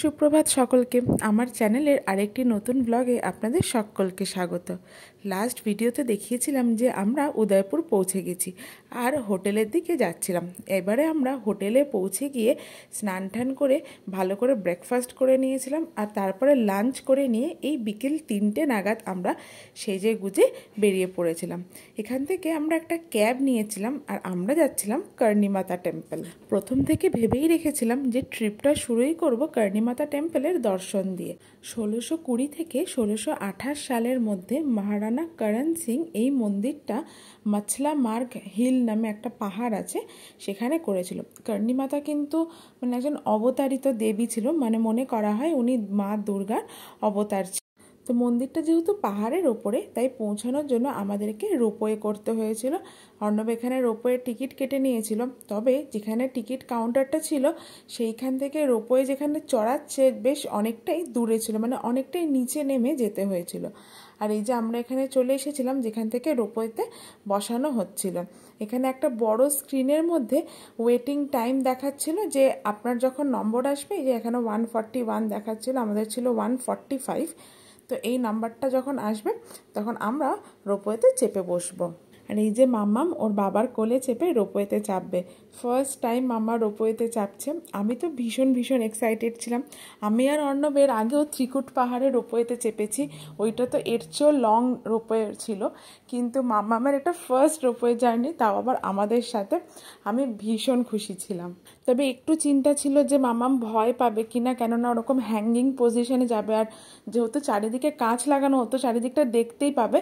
সুপ্রভাত সকলকে। আমার চ্যানেলের আরেকটি নতুন ব্লগে আপনাদের সকলকে স্বাগত। লাস্ট ভিডিওতে দেখিয়েছিলাম যে আমরা উদয়পুর পৌঁছে গেছি আর হোটেলের দিকে যাচ্ছিলাম। এবারে আমরা হোটেলে পৌঁছে গিয়ে স্নান টান করে ভালো করে ব্রেকফাস্ট করে নিয়েছিলাম আর তারপরে লাঞ্চ করে নিয়ে এই বিকেল 3টে নাগাদ আমরা সেজে গুজে বেরিয়ে পড়েছিলাম। এখান থেকে আমরা একটা ক্যাব নিয়েছিলাম আর আমরা যাচ্ছিলাম কর্ণিমাতা টেম্পল। প্রথম থেকে ভেবেই রেখেছিলাম যে ট্রিপটা শুরুই করব কর্ণিমাতা টেম্পলের দর্শন দিয়ে। 1620 থেকে 1628 সালের মধ্যে মহারানা করণ সিং এই মন্দিরটা মছলা মার্গ হিল নামে একটা পাহাড় আছে সেখানে করেছিল। কর্ণিমাতা কিন্তু মানে একজন অবতারিত দেবী ছিল, মানে মনে করা হয় উনি মা দুর্গার অবতার ছিল। তো মন্দিরটা যেহেতু পাহাড়ের ওপরে, তাই পৌঁছানোর জন্য আমাদেরকে রোপওয়ে করতে হয়েছিল। অর্ণব এখানে রোপওয়ে টিকিট কেটে নিয়েছিল, তবে যেখানে টিকিট কাউন্টারটা ছিল সেইখান থেকে রোপওয়ে যেখানে চড়াচ্ছে বেশ অনেকটাই দূরে ছিল, মানে অনেকটাই নিচে নেমে যেতে হয়েছিল। আর এই যে আমরা এখানে চলে এসেছিলাম যেখান থেকে রোপওয়েতে বসানো হচ্ছিল, এখানে একটা বড় স্ক্রিনের মধ্যে ওয়েটিং টাইম দেখাচ্ছিল যে আপনার যখন নম্বর আসবে, যে এখানে 141 দেখাচ্ছিল, আমাদের ছিল 145। তো এই নাম্বারটা যখন আসবে তখন আমরা রোপওয়েতে চেপে বসবো। আর এই যে মাম্মাম ওর বাবার কোলে চেপে রোপওয়েতে চাপবে। ফার্স্ট টাইম মাম্মা রোপওয়েতে চাপছে। আমি তো ভীষণ এক্সাইটেড ছিলাম। আমি আর অর্ণব এর আগেও ত্রিকুট পাহাড়ে রোপওয়েতে চেপেছি, ওইটা তো এর চেয়েও লং রোপওয়ে ছিল, কিন্তু মাম্মামের এটা ফার্স্ট রোপওয়ে জার্নি, তাও আবার আমাদের সাথে। আমি ভীষণ খুশি ছিলাম। তবে একটু চিন্তা ছিল যে মাম্মাম ভয় পাবে কিনা, কেননা ওরকম হ্যাঙ্গিং পজিশনে যাবে, আর যেহেতু চারিদিকে কাঁচ লাগানো হতো চারিদিকটা দেখতেই পাবে।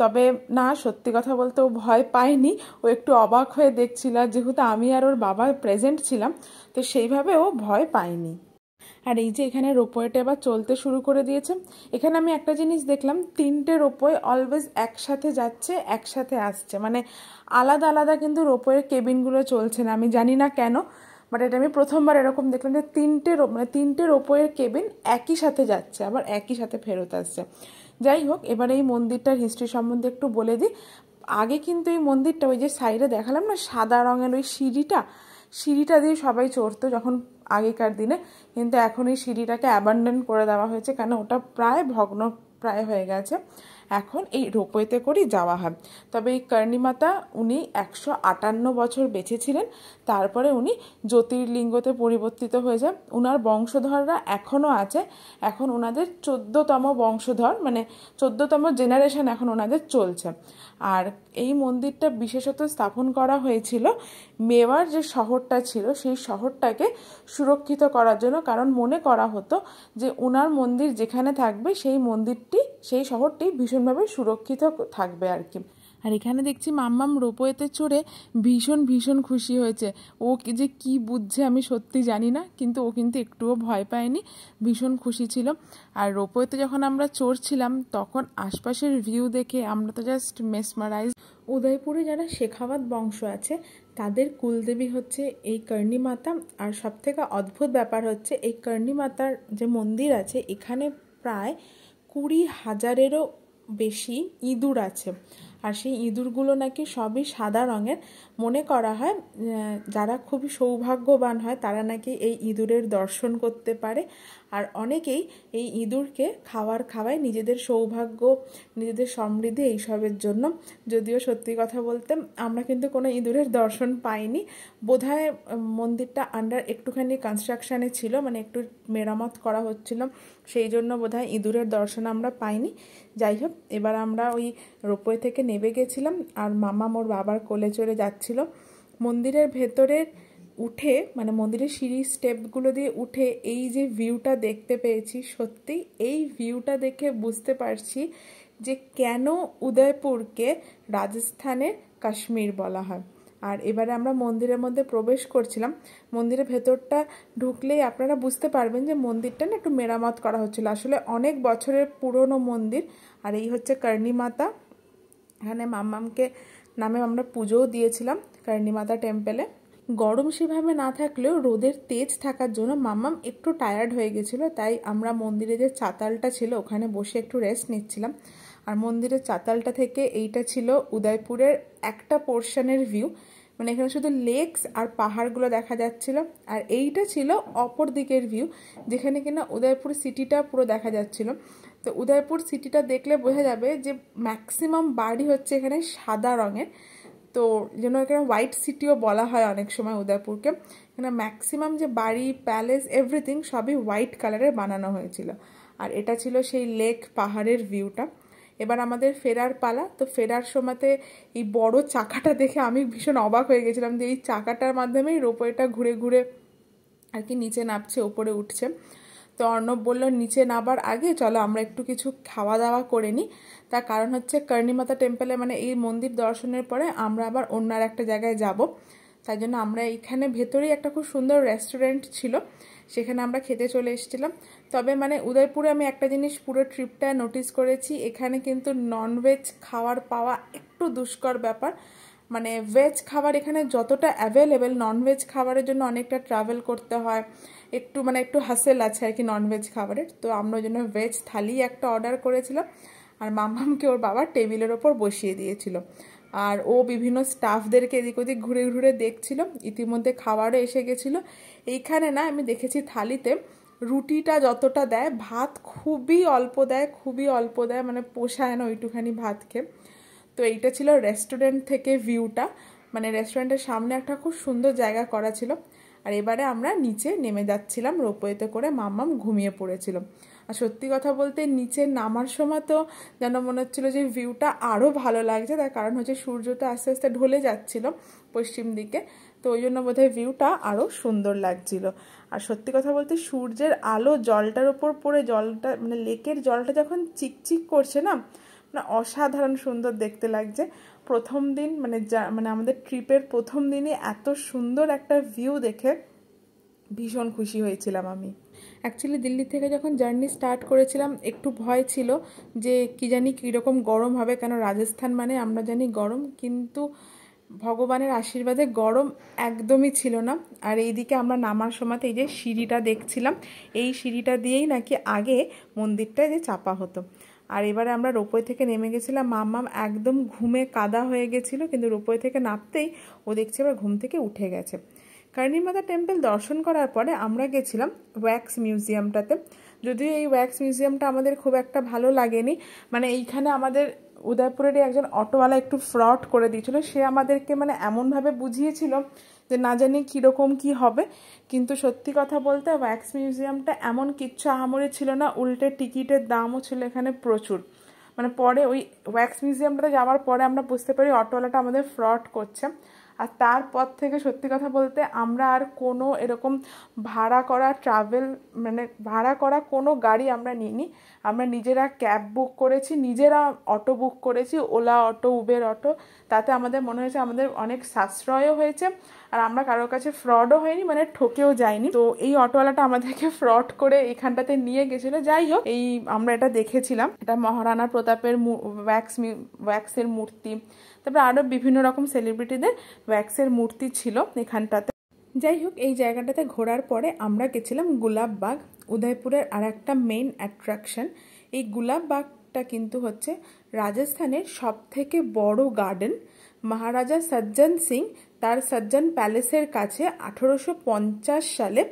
তবে না, সত্যি কথা বলতে ও ভয় পায়নি, ও একটু অবাক হয়ে দেখছিল, আর যেহেতু আমি আর ওর বাবা প্রেজেন্ট ছিলাম তো সেইভাবে ও ভয় পায়নি। আর এই যে এখানে রোপওয়েটা এবার চলতে শুরু করে দিয়েছে। এখানে আমি একটা জিনিস দেখলাম, 3টে রোপওয়ে অলওয়েজ একসাথে যাচ্ছে একসাথে আসছে, মানে আলাদা আলাদা কিন্তু রোপওয়ের কেবিনগুলো চলছে না। আমি জানি না কেন, বাট এটা আমি প্রথমবার এরকম দেখলাম যে 3টে রোপওয়ের কেবিন একই সাথে যাচ্ছে আবার একই সাথে ফেরত আসছে। যাই হোক, এবার এই মন্দিরটার হিস্ট্রি সম্বন্ধে একটু বলে দিই। আগে কিন্তু এই মন্দিরটা ওই যে সাইডে দেখালাম না সাদা রঙের ওই সিঁড়িটা দিয়ে সবাই চড়তো যখন আগেকার দিনে, কিন্তু এখন এই সিঁড়িটাকে অ্যাবান্ডন করে দেওয়া হয়েছে, কেন ওটা প্রায় ভগ্ন প্রায় হয়ে গেছে। এখন এই রোপওয়েতে করেই যাওয়া হয়। তবে এই কর্ণিমাতা উনি 158 বছর বেঁচে ছিলেন, তারপরে উনি জ্যোতির্লিঙ্গতে পরিবর্তিত হয়ে যান। উনার বংশধররা এখনও আছে, এখন ওনাদের 14তম বংশধর, মানে 14তম জেনারেশন এখন ওনাদের চলছে। আর এই মন্দিরটা বিশেষত স্থাপন করা হয়েছিল মেওয়ার যে শহরটা ছিল সেই শহরটাকে সুরক্ষিত করার জন্য, কারণ মনে করা হতো যে ওনার মন্দির যেখানে থাকবে সেই শহরটি ভীষণভাবে সুরক্ষিত থাকবে আর কি। আর এখানে দেখছি মাম্মাম রোপওয়েতে চড়ে ভীষণ খুশি হয়েছে। ও যে কি বুঝছে আমি সত্যি জানি না, কিন্তু ও কিন্তু একটুও ভয় পায়নি, ভীষণ খুশি ছিল। আর রোপওয়েতে যখন আমরা চড়ছিলাম তখন আশপাশের ভিউ দেখে আমরা তো জাস্ট মেসমারাইজ। উদয়পুরে যারা শেখাওয়াত বংশ আছে তাদের কুলদেবী হচ্ছে এই কর্ণিমাতা। আর সবথেকে অদ্ভুত ব্যাপার হচ্ছে এই কর্ণিমাতার যে মন্দির আছে এখানে প্রায় 20,000-এরও বেশি ইঁদুর আছে, আর সেই ইঁদুরগুলো নাকি সবই সাদা রঙের। মনে করা হয় যারা খুবই সৌভাগ্যবান হয় তারা নাকি এই ইঁদুরের দর্শন করতে পারে, আর অনেকেই এই ইঁদুরকে খাওয়ায় নিজেদের সৌভাগ্য নিজেদের সমৃদ্ধি এইসবের জন্য। যদিও সত্যি কথা বলতে আমরা কিন্তু কোনো ইঁদুরের দর্শন পাইনি, বোধহয় মন্দিরটা আন্ডার একটুখানি কনস্ট্রাকশানে ছিল, মানে একটু মেরামত করা হচ্ছিল, সেই জন্য বোধহয় ইঁদুরের দর্শন আমরা পাইনি। যাই হোক, এবার আমরা ওই রোপওয়ে থেকে নেমে গেছিলাম আর মামা মোর বাবার কোলে চড়ে যাচ্ছিল। মন্দিরের ভেতরে উঠে, মানে মন্দিরের সিঁড়ির স্টেপগুলো দিয়ে উঠে এই যে ভিউটা দেখতে পেয়েছি, সত্যি এই ভিউটা দেখে বুঝতে পারছি যে কেন উদয়পুরকে রাজস্থানের কাশ্মীর বলা হয়। আর এবারে আমরা মন্দিরের মধ্যে প্রবেশ করছিলাম। মন্দিরের ভেতরটা ঢুকলেই আপনারা বুঝতে পারবেন যে মন্দিরটা না একটু মেরামত করা হচ্ছিল, আসলে অনেক বছরের পুরনো মন্দির। আর এই হচ্ছে কর্ণিমাতা। এখানে মাম্মামকে নামে আমরা পুজোও দিয়েছিলাম কর্ণিমাতা টেম্পলে। গরম সেভাবে না থাকলেও রোদের তেজ থাকার জন্য মাম্মাম একটু টায়ার্ড হয়ে গেছিলো, তাই আমরা মন্দিরে যে চাতালটা ছিল ওখানে বসে একটু রেস্ট নিচ্ছিলাম। আর মন্দিরের চাতালটা থেকে এইটা ছিল উদয়পুরের একটা পোর্শনের ভিউ। মানে এখানে শুধু লেকস আর পাহাড়গুলো দেখা যাচ্ছিল। আর এইটা ছিল অপর দিকের ভিউ, যেখানে কিনা উদয়পুর সিটিটা পুরো দেখা যাচ্ছিল। তো উদয়পুর সিটিটা দেখলে বোঝা যাবে যে ম্যাক্সিমাম বাড়ি হচ্ছে এখানে সাদা রঙের। তো যেন এখানে হোয়াইট সিটিও বলা হয় অনেক সময় উদয়পুরকে। এখানে ম্যাক্সিমাম যে বাড়ি, প্যালেস, এভরিথিং সবই হোয়াইট কালারের বানানো হয়েছিল। আর এটা ছিল সেই লেক পাহাড়ের ভিউটা। এবার আমাদের ফেরার পালা। তো ফেরার সময়তে এই বড় চাকাটা দেখে আমি ভীষণ অবাক হয়ে গেছিলাম যে এই চাকাটার মাধ্যমেই রোপওয়েটা ঘুরে ঘুরে আর কি নিচে নামছে, ওপরে উঠছে। তো অর্ণব বলল নিচে নামার আগে চলো আমরা একটু কিছু খাওয়া দাওয়া করে নিই। তার কারণ হচ্ছে কর্ণীমাতা টেম্পলে মানে এই মন্দির দর্শনের পরে আমরা আবার অন্য আর একটা জায়গায় যাব। তাই জন্য আমরা এইখানে ভেতরেই একটা খুব সুন্দর রেস্টুরেন্ট ছিল, সেখানে আমরা খেতে চলে এসেছিলাম। তবে মানে উদয়পুরে আমি একটা জিনিস পুরো ট্রিপটা নোটিস করেছি, এখানে কিন্তু ননভেজ খাবার পাওয়া একটু দুষ্কর ব্যাপার। মানে ভেজ খাবার এখানে যতটা অ্যাভেলেবেল, ননভেজ খাবারের জন্য অনেকটা ট্রাভেল করতে হয়, একটু মানে একটু হাসেল আছে আর কি ননভেজ খাবারের। তো আমরা ওই জন্য ভেজ থালি একটা অর্ডার করেছিলাম, আর মাম্মামকে ওর বাবা টেবিলের ওপর বসিয়ে দিয়েছিল। আর ও বিভিন্ন স্টাফদেরকে এদিক ওদিক ঘুরে ঘুরে দেখছিল। ইতিমধ্যে খাবারও এসে গেছিলো। এইখানে না আমি দেখেছি থালিতে রুটিটা যতটা দেয়, ভাত খুবই অল্প দেয়, খুবই অল্প দেয়, মানে পোষায় না ওইটুখানি ভাত খেয়ে। তো এইটা ছিল রেস্টুরেন্ট থেকে ভিউটা, মানে রেস্টুরেন্টের সামনে একটা খুব সুন্দর জায়গা করা ছিল। আর এবারে আমরা নিচে নেমে যাচ্ছিলাম রোপওয়েতে করে, মাম্মাম ঘুমিয়ে পড়েছিল। আর সত্যি কথা বলতে নিচে নামার সময় তো যেন মনে হচ্ছিলো যে ভিউটা আরও ভালো লাগছে, তার কারণ হচ্ছে সূর্যটা আস্তে আস্তে ঢলে যাচ্ছিল পশ্চিম দিকে। তো ওই জন্য বোধহয় ভিউটা আরও সুন্দর লাগছিল। আর সত্যি কথা বলতে সূর্যের আলো জলটার ওপর পড়ে, জলটা মানে লেকের জলটা যখন চিকচিক করছে না, মানে অসাধারণ সুন্দর দেখতে লাগছে। প্রথম দিন মানে আমাদের ট্রিপের প্রথম দিনই এত সুন্দর একটা ভিউ দেখে ভীষণ খুশি হয়েছিলাম আমি। অ্যাকচুয়ালি দিল্লি থেকে যখন জার্নি স্টার্ট করেছিলাম একটু ভয় ছিল যে কি জানি কীরকম গরম হবে, কেন রাজস্থান মানে আমরা জানি গরম, কিন্তু ভগবানের আশীর্বাদে গরম একদমই ছিল না। আর এইদিকে আমরা নামার সময়তে এই যে সিঁড়িটা দেখছিলাম, এই সিঁড়িটা দিয়েই নাকি আগে মন্দিরটায় যে চাপা হতো। আর এবারে আমরা রোপওয়ে থেকে নেমে গেছিলাম, মাম্মাম একদম ঘুমে কাদা হয়ে গেছিলো, কিন্তু রোপওয়ে থেকে নামতেই ও দেখছে আবার ঘুম থেকে উঠে গেছে। কর্ণীমাতা টেম্পল দর্শন করার পরে আমরা গেছিলাম ওয়্যাক্স মিউজিয়ামটাতে। যদিও এই ওয়্যাক্স মিউজিয়ামটা আমাদের খুব একটা ভালো লাগেনি, মানে এইখানে আমাদের উদয়পুরেরই একজন অটোওয়ালা একটু ফ্রড করে দিয়েছিল। সে আমাদেরকে মানে এমনভাবে বুঝিয়েছিল যে না জানি কীরকম কী হবে, কিন্তু সত্যি কথা বলতে ওয়্যাক্স মিউজিয়ামটা এমন কিচ্ছু আহামরি ছিল না, উল্টে টিকিটের দামও ছিল এখানে প্রচুর। মানে পরে ওই ওয়্যাক্স মিউজিয়ামটাতে যাওয়ার পরে আমরা বুঝতে পারি অটোওয়ালাটা আমাদের ফ্রড করছে। আর তারপর থেকে সত্যি কথা বলতে আমরা আর কোনো এরকম ভাড়া করা কোনো গাড়ি আমরা নিইনি। আমরা নিজেরা ক্যাব বুক করেছি, নিজেরা অটো বুক করেছি, ওলা অটো, উবের অটো। তাতে আমাদের মনে হয়েছে আমাদের অনেক সাশ্রয়ও হয়েছে, আর আমরা কারোর কাছে ফ্রডও হয়নি, মানে ঠকেও যায়নি। তো এই অটোওয়ালাটা আমাদেরকে ফ্রড করে এখানটাতে নিয়ে গেছিলো। যাই হোক, এই আমরা এটা দেখেছিলাম, এটা মহারানা প্রতাপের ওয়্যাক্সের মূর্তি, তারপরে আরও বিভিন্ন রকম সেলিব্রিটিদের ওয়্যাক্সের মূর্তি ছিল এখানটাতে। যাই হোক, এই জায়গাটাতে ঘোরার পরে আমরা গেছিলাম গুলাববাগ, উদয়পুরের আর একটা মেইন অ্যাট্রাকশন। এই গুলাববাগটা কিন্তু হচ্ছে রাজস্থানের সবথেকে বড় গার্ডেন। মহারাজা সজ্জন সিং তার সজ্জন প্যালেসের কাছে 1850 সালে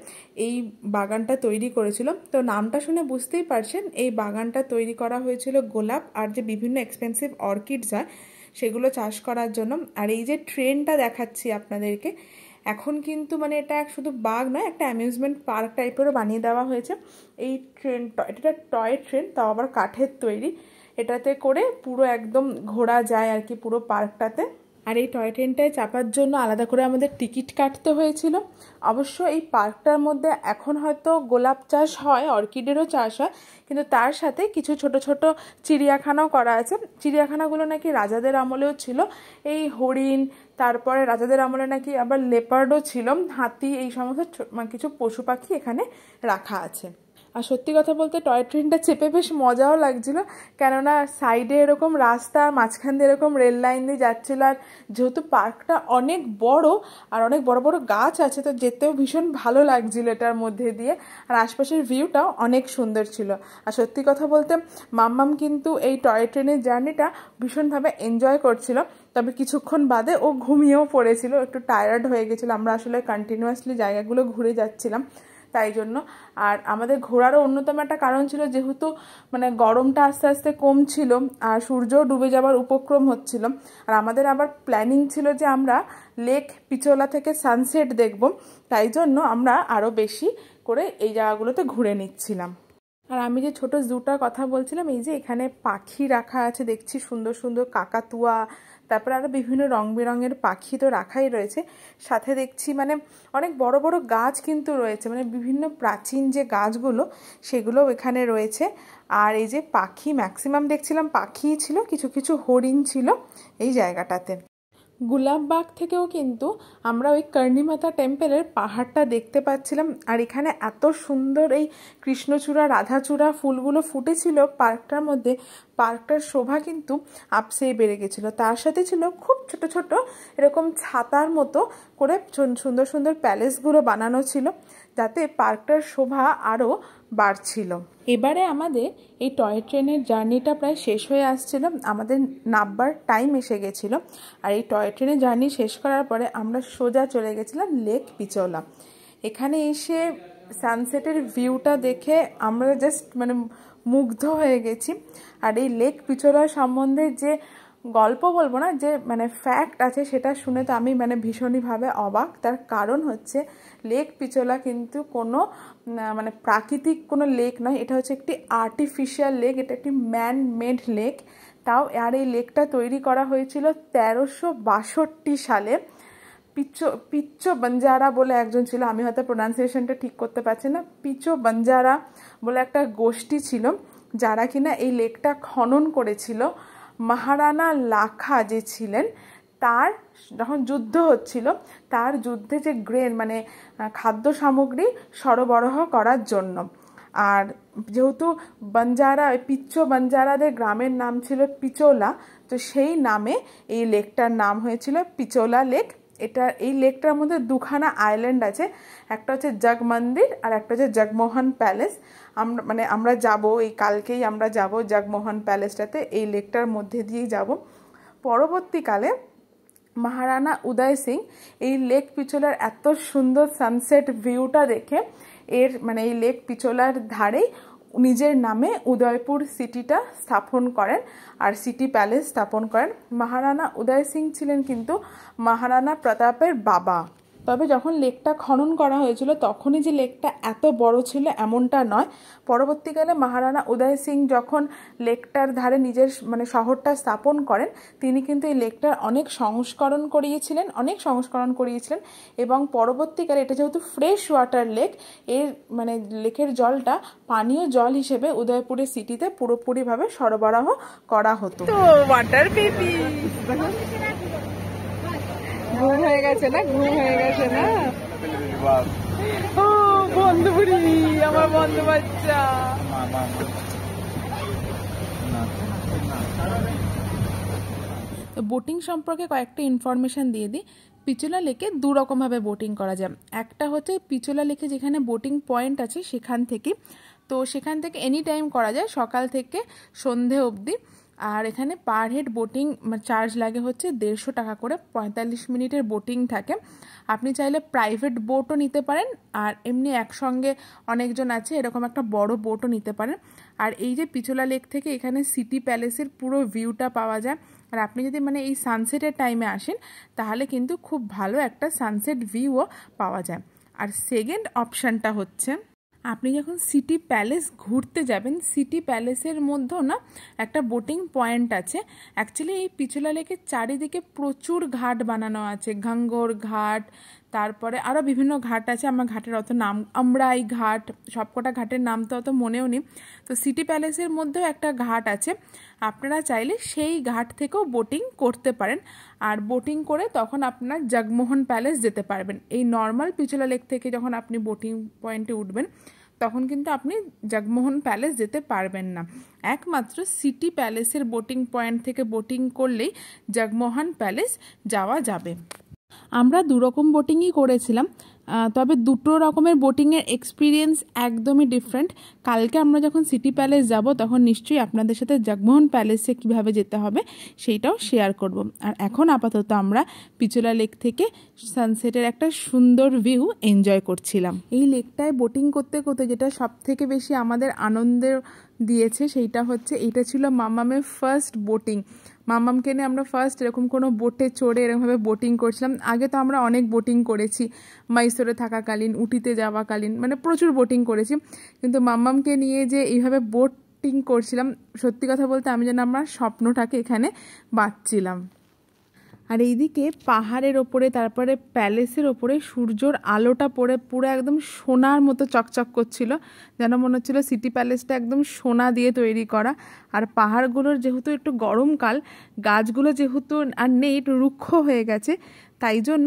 এই বাগানটা তৈরি করেছিল। তো নামটা শুনে বুঝতেই পারছেন এই বাগানটা তৈরি করা হয়েছিল গোলাপ আর যে বিভিন্ন এক্সপেন্সিভ অর্কিডস হয় সেগুলো চাষ করার জন্য। আর এই যে ট্রেনটা দেখাচ্ছি আপনাদেরকে, এখন কিন্তু মানে এটা শুধু বাগ নয়, একটা অ্যামিউজমেন্ট পার্ক টাইপেরও বানিয়ে দেওয়া হয়েছে। এই ট্রেনটা, এটা টয় ট্রেন, তাও আবার কাঠের তৈরি। এটাতে করে পুরো একদম ঘোরা যায় আর কি পুরো পার্কটাতে। আর এই টয় ট্রেনটায় চাপার জন্য আলাদা করে আমাদের টিকিট কাটতে হয়েছিল। অবশ্য এই পার্কটার মধ্যে এখন হয়তো গোলাপ চাষ হয়, অর্কিডেরও চাষ হয়, কিন্তু তার সাথে কিছু ছোট ছোট চিড়িয়াখানাও করা আছে। চিড়িয়াখানাগুলো নাকি রাজাদের আমলেও ছিল, এই হরিণ, তারপরে রাজাদের আমলে নাকি আবার লেপার্ডও ছিল, হাতি, এই সমস্ত কিছু পশু পাখি এখানে রাখা আছে। আর সত্যি কথা বলতে টয় ট্রেনটা চেপে বেশ মজাও লাগছিল, কেননা সাইডে এরকম রাস্তা, মাঝখান দিয়ে এরকম রেল লাইন দিয়ে যাচ্ছিল। আর যেহেতু পার্কটা অনেক বড় আর অনেক বড় বড় গাছ আছে, তো যেতেও ভীষণ ভালো লাগছিল এটার মধ্যে দিয়ে। আর আশপাশের ভিউটাও অনেক সুন্দর ছিল। আর সত্যি কথা বলতে মাম্মাম কিন্তু এই টয় ট্রেনের জার্নিটা ভীষণভাবে এনজয় করছিল। তবে কিছুক্ষণ বাদে ও ঘুমিয়েও পড়েছিল, একটু টায়ার্ড হয়ে গেছিলো। আমরা আসলে কন্টিনিউয়াসলি জায়গাগুলো ঘুরে যাচ্ছিলাম তাই জন্য। আর আমাদের ঘোরারও অন্যতম একটা কারণ ছিল, যেহেতু মানে গরমটা আস্তে আস্তে কমছিল আর সূর্যও ডুবে যাওয়ার উপক্রম হচ্ছিল, আর আমাদের আবার প্ল্যানিং ছিল যে আমরা লেক পিচোলা থেকে সানসেট দেখব, তাই জন্য আমরা আরও বেশি করে এই জায়গাগুলোতে ঘুরে নিচ্ছিলাম। আর আমি যে ছোট জুটার কথা বলছিলাম, এই যে এখানে পাখি রাখা আছে দেখছি, সুন্দর সুন্দর কাকাতুয়া, তারপরে আরও বিভিন্ন রং বেরঙের পাখি তো রাখাই রয়েছে। সাথে দেখছি মানে অনেক বড় বড় গাছ কিন্তু রয়েছে, মানে বিভিন্ন প্রাচীন যে গাছগুলো সেগুলোও এখানে রয়েছে। আর এই যে পাখি, ম্যাক্সিমাম দেখছিলাম পাখিই ছিল, কিছু কিছু হরিণ ছিল এই জায়গাটাতে। গুলাববাগ থেকেও কিন্তু আমরা ওই কর্ণীমাতা টেম্পলের পাহাড়টা দেখতে পাচ্ছিলাম। আর এখানে এত সুন্দর এই কৃষ্ণচূড়া রাধাচূড়া ফুলগুলো ফুটেছিল পার্কটার মধ্যে, পার্কটার শোভা কিন্তু আপসেই বেড়ে গেছিলো। তার সাথে ছিল খুব ছোট ছোট এরকম ছাতার মতো করে সুন্দর সুন্দর প্যালেসগুলো বানানো ছিল, যাতে পার্কটার শোভা আরও বাড়ছিল। এবারে আমাদের এই টয় ট্রেনের জার্নিটা প্রায় শেষ হয়ে আসছিল, আমাদের নামবার টাইম এসে গেছিলো। আর এই টয় ট্রেনের জার্নি শেষ করার পরে আমরা সোজা চলে গেছিলাম লেক পিচোলা। এখানে এসে সানসেটের ভিউটা দেখে আমরা জাস্ট মানে মুগ্ধ হয়ে গেছি। আর এই লেক পিচোলা সম্বন্ধে যে গল্প বলবো না, যে মানে ফ্যাক্ট আছে, সেটা শুনে তো আমি মানে ভীষণইভাবে অবাক। তার কারণ হচ্ছে লেক পিচোলা কিন্তু কোনো মানে প্রাকৃতিক কোনো লেক নয়, এটা হচ্ছে একটি আর্টিফিশিয়াল লেক, এটা একটি ম্যান মেড লেক। তাও আর এই লেকটা তৈরি করা হয়েছিল 1362 সালে। পিচ্চো বঞ্জারা বলে একজন ছিল, আমি হয়তো প্রোনাউন্সিয়েশনটা ঠিক করতে পারছি না, পিচো বঞ্জারা বলে একটা গোষ্ঠী ছিল যারা কিনা এই লেকটা খনন করেছিল। মহারানা লাখা যে ছিলেন, তার যখন যুদ্ধ হচ্ছিল, তার যুদ্ধে যে গ্রেন মানে খাদ্য সামগ্রী সরবরাহ করার জন্য। আর যেহেতু বঞ্জারা, পিচ্চো বঞ্জারাদের গ্রামের নাম ছিল পিচোলা, তো সেই নামে এই লেকটার নাম হয়েছিল পিচোলা লেক। এই লেকটার মধ্যে দুখানা আইল্যান্ড আছে, একটা হচ্ছে জগ মন্দির আর একটা হচ্ছে জগমোহন প্যালেস। আমরা যাব, এই কালকেই আমরা যাব জগমোহন প্যালেসটাতে, এই লেকটার মধ্যে দিয়েই যাব। পরবর্তীকালে মহারানা উদয় সিং এই লেক পিচোলার এত সুন্দর সানসেট ভিউটা দেখে এই লেক পিচোলার ধারেই নিজের নামে উদয়পুর সিটিটা স্থাপন করেন আর সিটি প্যালেস স্থাপন করেন। মহারানা উদয় সিং ছিলেন কিন্তু মহারানা প্রতাপের বাবা। তবে যখন লেকটা খনন করা হয়েছিল তখনই যে লেকটা এত বড় ছিল এমনটা নয়। পরবর্তীকালে মহারানা উদয় সিং যখন লেকটার ধারে নিজের শহরটা স্থাপন করেন, তিনি কিন্তু এই লেকটার অনেক সংস্করণ করিয়েছিলেন এবং পরবর্তীকালে এটা যেহেতু ফ্রেশ ওয়াটার লেক, এর লেকের জলটা পানীয় জল হিসেবে উদয়পুরের সিটিতে পুরোপুরিভাবে সরবরাহ করা হতো। তো ওয়াটার বেবি ঘুম হয়ে গেছে না ও বন্ধু বুড়ি, আমার বন্ধু বাচ্চা। বোটিং সম্পর্কে কয়েকটা ইনফরমেশন দিয়ে দিই। পিচোলা লেকে দু রকমভাবে বোটিং করা যায়। একটা হচ্ছে পিচোলা লেকে যেখানে বোটিং পয়েন্ট আছে সেখান থেকে এনি টাইম করা যায়, সকাল থেকে সন্ধে অবধি। আর এখানে পার হেড বোটিং চার্জ লাগে হচ্ছে 150 টাকা করে, 45 মিনিটের বোটিং থাকে। আপনি চাইলে প্রাইভেট বোটও নিতে পারেন, আর এমনি একসঙ্গে অনেকজন আছে এরকম একটা বড় বোটও নিতে পারেন। আর এই যে পিচোলা লেক থেকে এখানে সিটি প্যালেসের পুরো ভিউটা পাওয়া যায়। আর আপনি যদি এই সানসেটের টাইমে আসেন তাহলে কিন্তু খুব ভালো একটা সানসেট ভিউও পাওয়া যায়। আর সেকেন্ড অপশানটা হচ্ছে, আপনি যখন সিটি প্যালেস ঘুরতে যাবেন, সিটি প্যালেসের মধ্যেও না একটা বোটিং পয়েন্ট আছে। অ্যাকচুয়ালি এই পিচোলা লেকের চারিদিকে প্রচুর ঘাট বানানো আছে, ঘাঙ্গর ঘাট, তারপরে আরও বিভিন্ন ঘাট আছে। আমার ঘাটের অত নাম, আমরাই ঘাট, সবকটা ঘাটের নাম তো অত মনেও নেই। তো সিটি প্যালেসের মধ্যেও একটা ঘাট আছে, আপনারা চাইলে সেই ঘাট থেকেও বোটিং করতে পারেন। আর বোটিং করে তখন আপনার জগমোহন প্যালেস যেতে পারবেন। এই নর্মাল পিচোলা লেক থেকে যখন আপনি বোটিং পয়েন্টে উঠবেন তখন কিন্তু আপনি জগমোহন প্যালেস যেতে পারবেন না, একমাত্র সিটি প্যালেসের বোটিং পয়েন্ট থেকে বোটিং করলেই জগমোহন প্যালেস যাওয়া যাবে। আমরা দুরকম বোটিংই করেছিলাম। তবে দুটো রকমের বোটিংয়ের এক্সপিরিয়েন্স একদমই ডিফারেন্ট। কালকে আমরা যখন সিটি প্যালেস যাব তখন নিশ্চয়ই আপনাদের সাথে জগমোহন প্যালেসে কিভাবে যেতে হবে সেইটাও শেয়ার করব। আর এখন আপাতত আমরা পিচোলা লেক থেকে সানসেটের একটা সুন্দর ভিউ এনজয় করছিলাম। এই লেকটায় বোটিং করতে করতে যেটা সব থেকে বেশি আমাদের আনন্দের দিয়েছে সেইটা হচ্ছে, এইটা ছিল মাম্মামের ফার্স্ট বোটিং। মাম্মামকে নিয়ে আমরা ফার্স্ট এরকম কোনো বোটে চড়ে এরকমভাবে বোটিং করছিলাম। আগে তো আমরা অনেক বোটিং করেছি, মাইসোরে থাকাকালীন, উটিতে যাওয়াকালীন, মানে প্রচুর বোটিং করেছি, কিন্তু মাম্মামকে নিয়ে যে এইভাবে বোটিং করছিলাম, সত্যি কথা বলতে আমি যেন আমার স্বপ্নটাকে এখানে বাঁচছিলাম। আর এইদিকে পাহাড়ের ওপরে, তারপরে প্যালেসের ওপরে সূর্যর আলোটা পড়ে পুরো একদম সোনার মতো চকচক করছিল, যেন মনে হচ্ছিলো সিটি প্যালেসটা একদম সোনা দিয়ে তৈরি করা। আর পাহাড়গুলোর যেহেতু একটু গরমকাল, গাছগুলো যেহেতু আর নেই, একটু রুক্ষ হয়ে গেছে, তাই জন্য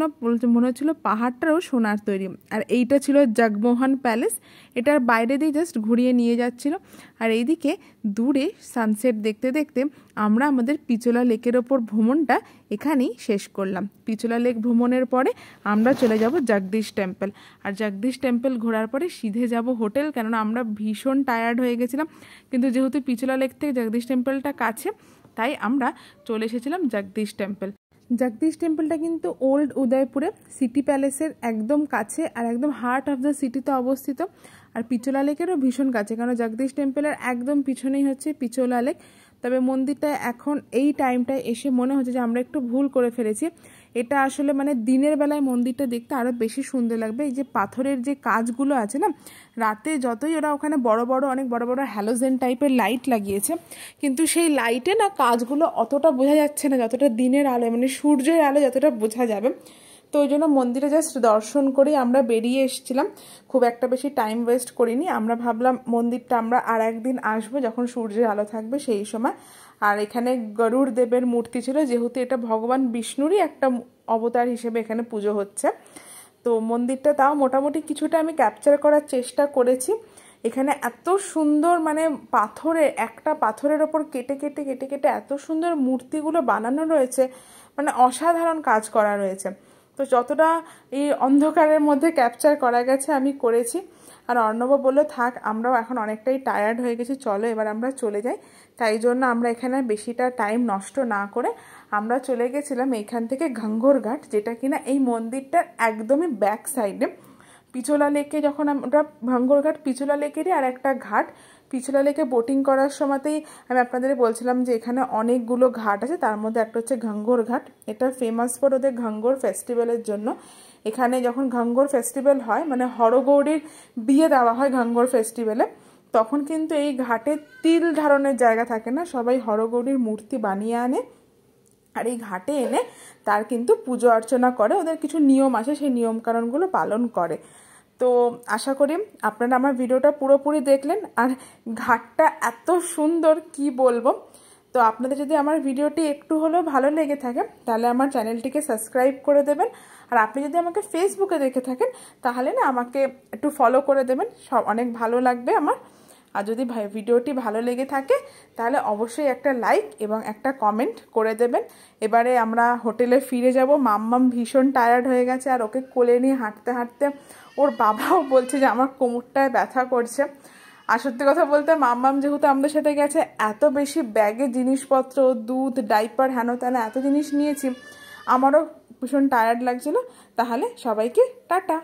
মনে হচ্ছিলো পাহাড়টাও সোনার তৈরি। আর এইটা ছিল জগমোহন প্যালেস, এটার বাইরে দিয়ে জাস্ট ঘুরিয়ে নিয়ে যাচ্ছিল। আর এইদিকে দূরে সানসেট দেখতে দেখতে আমরা আমাদের পিচোলা লেকের ওপর ভ্রমণটা এখানেই শেষ করলাম। পিচোলা লেক ভ্রমণের পরে আমরা চলে যাব জগদীশ টেম্পল। আর জগদীশ টেম্পল ঘোরার পরে সিধে যাব হোটেল, কেননা আমরা ভীষণ টায়ার্ড হয়ে গেছিলাম। কিন্তু যেহেতু পিচোলা লেক থেকে জগদীশ টেম্পলটা কাছে, তাই আমরা চলে এসেছিলাম জগদীশ টেম্পল। জগদীশ টেম্পলটা কিন্তু ওল্ড উদয়পুরে সিটি প্যালেসের একদম কাছে আর একদম হার্ট অফ দ্য সিটিতে অবস্থিত। আর পিচোলা লেকেরও ভীষণ কাছে, কারণ জগদীশ টেম্পলের একদম পিছনেই হচ্ছে পিচোলা লেক। তবে মন্দিরটা এখন এই টাইমটায় এসে মনে হচ্ছে যে আমরা একটু ভুল করে ফেলেছি। এটা আসলে মানে দিনের বেলায় মন্দিরটা দেখতে আরও বেশি সুন্দর লাগবে। এই যে পাথরের যে কাজগুলো আছে না, রাতে যতই ওরা ওখানে অনেক বড় বড় হ্যালোজেন টাইপের লাইট লাগিয়েছে, কিন্তু সেই লাইটে না কাজগুলো অতটা বোঝা যাচ্ছে না যতটা দিনের আলো, মানে সূর্যের আলো যতটা বোঝা যাবে। তো ওই জন্য মন্দিরে জাস্ট দর্শন করেই আমরা বেরিয়ে এসেছিলাম, খুব একটা বেশি টাইম ওয়েস্ট করিনি। আমরা ভাবলাম মন্দিরটা আমরা আর একদিন আসবো যখন সূর্যের আলো থাকবে সেই সময়। আর এখানে গরুড় দেবের মূর্তি ছিল, যেহেতু এটা ভগবান বিষ্ণুরই একটা অবতার হিসেবে এখানে পুজো হচ্ছে। তো মন্দিরটা তাও মোটামুটি কিছুটা আমি ক্যাপচার করার চেষ্টা করেছি। এখানে এত সুন্দর, মানে একটা পাথরের ওপর কেটে কেটে কেটে কেটে এত সুন্দর মূর্তিগুলো বানানো রয়েছে, মানে অসাধারণ কাজ করা রয়েছে। তো যতটা এই অন্ধকারের মধ্যে ক্যাপচার করা গেছে আমি করেছি। আর অর্ণব বললো থাক, আমরাও এখন অনেকটাই টায়ার্ড হয়ে গেছি, চলো এবার আমরা চলে যাই। তাই জন্য আমরা এখানে বেশিটা টাইম নষ্ট না করে আমরা চলে গেছিলাম এইখান থেকে ঘাঙ্গর ঘাট, যেটা কিনা এই মন্দিরটার একদমই ব্যাক সাইডে। পিচোলা লেকে যখন আমরা ঘাঙ্গর ঘাট পিচোলা লেকেরই আর একটা ঘাট। পিচোলা লেকে বোটিং করার সময়তেই আমি আপনাদের বলছিলাম যে এখানে অনেকগুলো ঘাট আছে, তার মধ্যে একটা হচ্ছে ঘাঙ্গর ঘাট। এটা ফেমাস ফর ওদের ঘাঙ্গর ফেস্টিভ্যালের জন্য। এখানে যখন ঘাঙ্গর ফেস্টিভ্যাল হয়, মানে হরগৌরীর বিয়ে দেওয়া হয় ঘাঙ্গর ফেস্টিভ্যালে, তখন কিন্তু এই ঘাটে তিল ধারণের জায়গা থাকে না, সবাই হরগৌরীর মূর্তি বানিয়ে আনে আর এই ঘাটে এনে তার কিন্তু পুজো অর্চনা করে। ওদের কিছু নিয়ম আছে, সেই নিয়মকানুনগুলো পালন করে। তো আশা করি আপনারা আমার ভিডিওটা পুরোপুরি দেখলেন। আর ঘাটটা এত সুন্দর কি বলবো। তো আপনাদের যদি আমার ভিডিওটি একটু হলেও ভালো লেগে থাকে তাহলে আমার চ্যানেলটিকে সাবস্ক্রাইব করে দেবেন। আর আপনি যদি আমাকে ফেসবুকে দেখে থাকেন তাহলে না আমাকে একটু ফলো করে দেবেন, অনেক ভালো লাগবে আমার। আর যদি ভিডিওটি ভালো লেগে থাকে তাহলে অবশ্যই একটা লাইক এবং একটা কমেন্ট করে দেবেন। এবারে আমরা হোটেলে ফিরে যাব। মাম্মাম ভীষণ টায়ার্ড হয়ে গেছে, আর ওকে কোলে নিয়ে হাঁটতে হাঁটতে ওর বাবাও বলছে যে আমার কোমরটায় ব্যথা করছে। আর সত্যি কথা বলতে মাম্মাম যেহেতু আমাদের সাথে গেছে, এত বেশি ব্যাগে জিনিসপত্র, দুধ, ডাইপার, হেন তেন এত জিনিস নিয়েছি, আমারও ভীষণ টায়ার্ড লাগছিল। তাহলে সবাইকে টাটা।